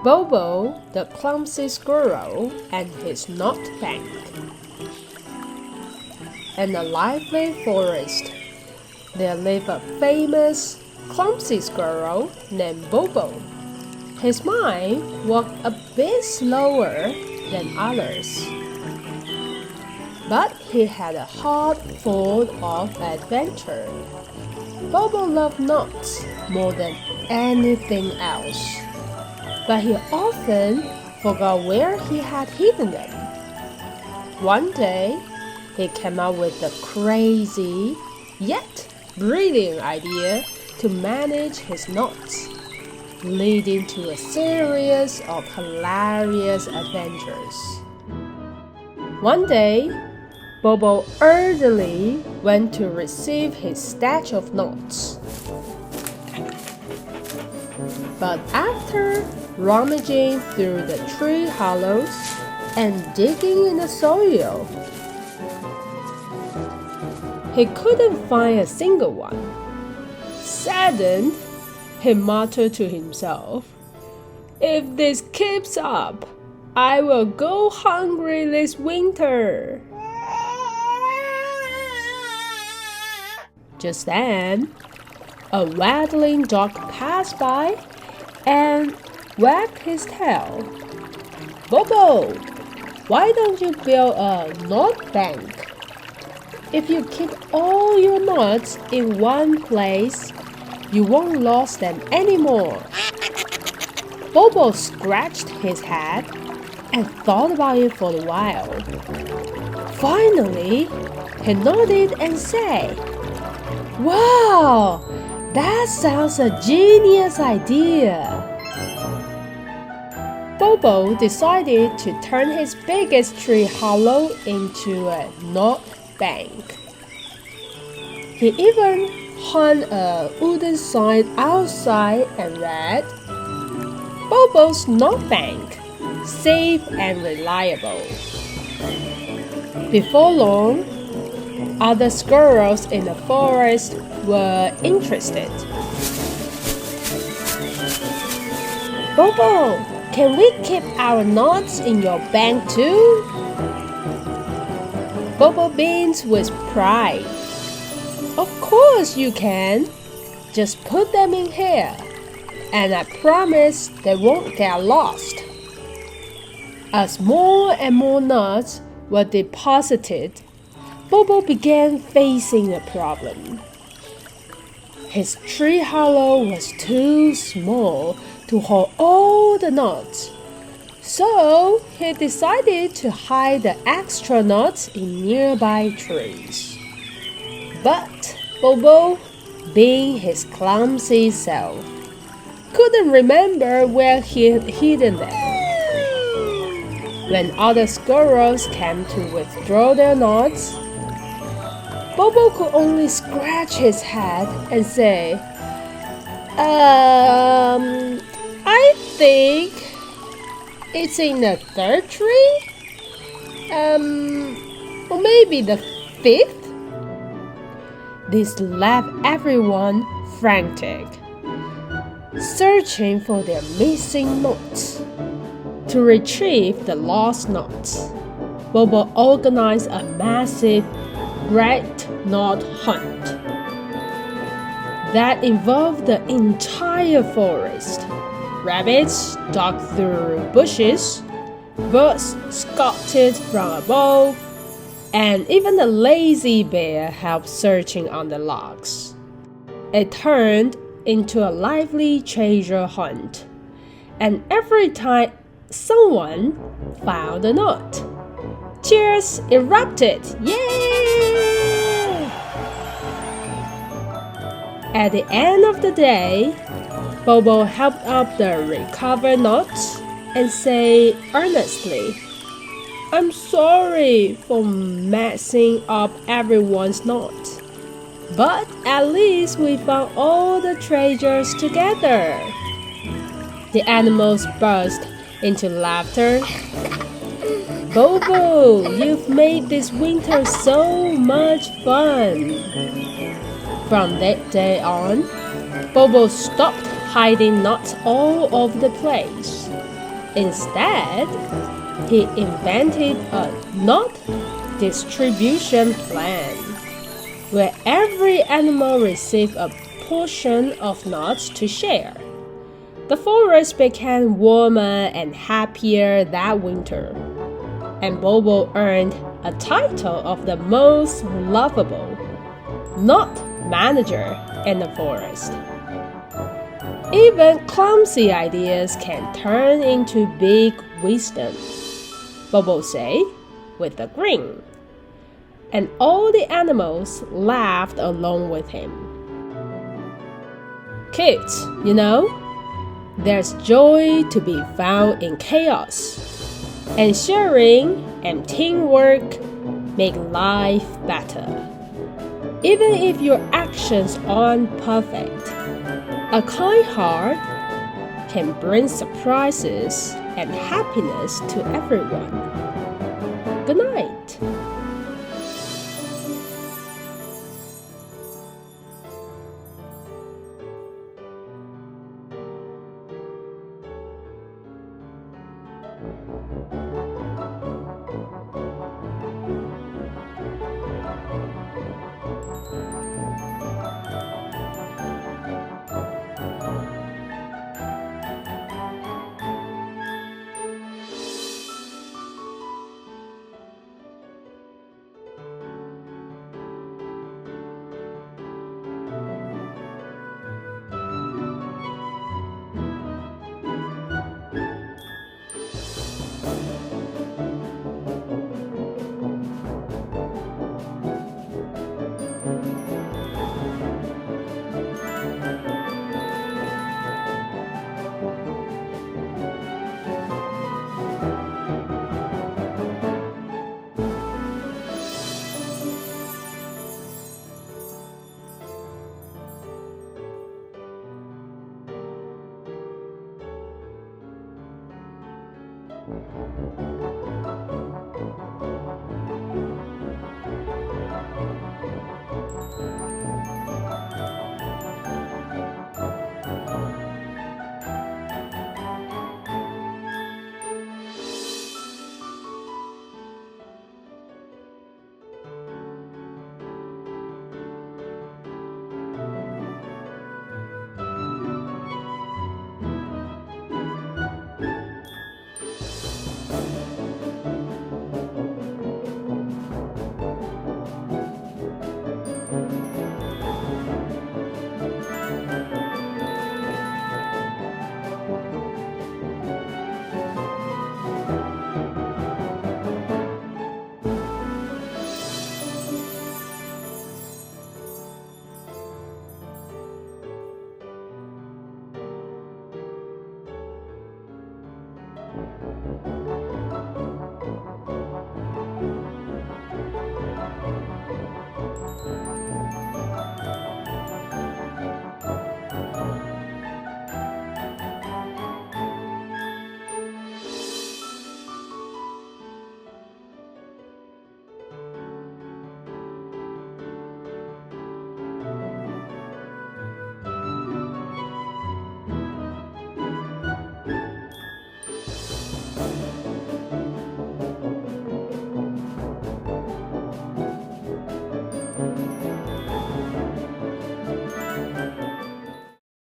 Bobo the Clumsy Squirrel and his Knot Bank. In a lively forest, there lived a famous clumsy squirrel named Bobo. His mind worked a bit slower than others, but he had a heart full of adventure. Bobo loved knots more than anything else, but he often forgot where he had hidden them. One day, he came up with a crazy yet brilliant idea to manage his knots, leading to a series of hilarious adventures. One day, Bobo early went to receive his stash of knots. But after rummaging through the tree hollows and digging in the soil, he couldn't find a single one. Saddened, he muttered to himself, "If this keeps up, I will go hungry this winter." Just then, a waddling dog passed by and wagged his tail. "Bobo, why don't you build a knot bank? If you keep all your knots in one place, you won't lose them anymore." Bobo scratched his head and thought about it for a while. Finally, he nodded and said, "Wow, that sounds a genius idea." Bobo decided to turn his biggest tree hollow into a knot bank. He even hung a wooden sign outside and read, "Bobo's Knot Bank, safe and reliable." Before long, other squirrels in the forest were interested. "Bobo, can we keep our knots in your bank too?" Bobo beamed with pride. "Of course you can. Just put them in here, and I promise they won't get lost." As more and more nuts were deposited, Bobo began facing a problem. His tree hollow was too small to hold all the nuts, so he decided to hide the extra nuts in nearby trees. But Bobo, being his clumsy self, couldn't remember where he had hidden them. When other squirrels came to withdraw their nuts, Bobo could only scratch his head and say, I think it's in the third tree? Or maybe the fifth?" This left everyone frantic, searching for their missing nuts. To retrieve the lost nuts, Bobo organized a massive red knot hunt that involved the entire forest. Rabbits dug through bushes, birds scuttled from above, and even the lazy bear helped searching on the logs. It turned into a lively treasure hunt, and every time someone found a nut, cheers erupted. Yay! At the end of the day, Bobo helped up the recovered nuts and said earnestly, "I'm sorry for messing up everyone's nuts, but at least we found all the treasures together." The animals burst into laughter. "Bobo, you've made this winter so much fun." From that day on, Bobo stopped hiding nuts all over the place. Instead, he invented a nut distribution plan, where every animal received a portion of nuts to share. The forest became warmer and happier that winter, and Bobo earned a title of the most lovable nut manager in the forest. Even clumsy ideas can turn into big wisdom, Bobo said with a grin. And all the animals laughed along with him. Kids, there's joy to be found in chaos, and sharing and teamwork make life better. Even if your actions aren't perfect, a kind heart can bring surprises and happiness to everyone. Good night.